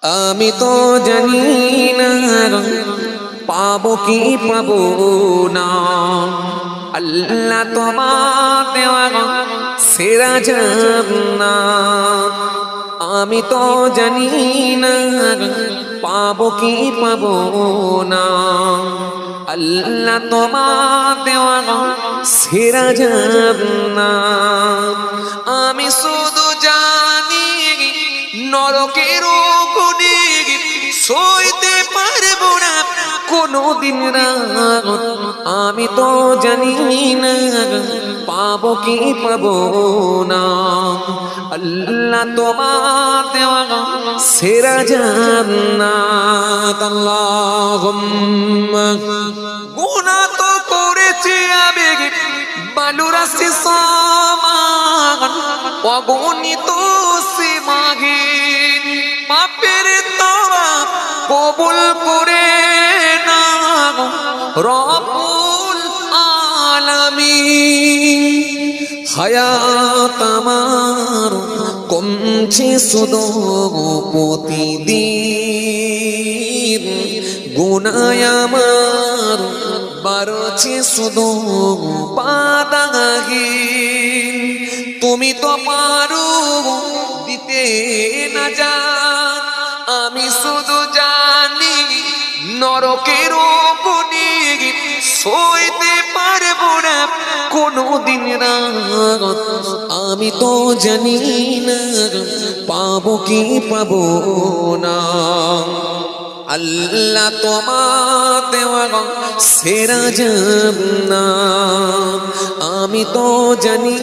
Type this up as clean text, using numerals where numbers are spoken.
আমি তো জানি না পাবো কি পাবো না। আল্লাহ তোমার দেওয়া সেরা জান্নাত। আমি তো জানি না পাবো কি পাবো না। আল্লাহ তোমার দেওয়া সেরা জান্নাত। আমি শুধু জানি নরকের গুণে সইতে পারবো না কোনদিন রাত। আমি তো জানি না পাবো কি পাবো না। আল্লাহ তোমার দেওয়া সেরা জান্নাত। আল্লাহুম্মা গুনাহ তো করেছি আমি বালুরাশি সমান অগণিত সীমাহীন পাপের তওবা কবুল করে নাও রব্বুল আলামিন। হায়াত আমার কমছে শুধু প্রতিদিন, গুনাহ আমার বাড়ছে শুধু পাদাহীন। তুমি তো পারো দিতে না জান, আমি শুধু জানি নরকের গুণে সইতে পারবো না কোনদিন রাত। আমি তো জানি না পাবো কি পাবো না। আল্লাহ তোমার দেওয়া সেরা জান্নাত। আমি তো জানি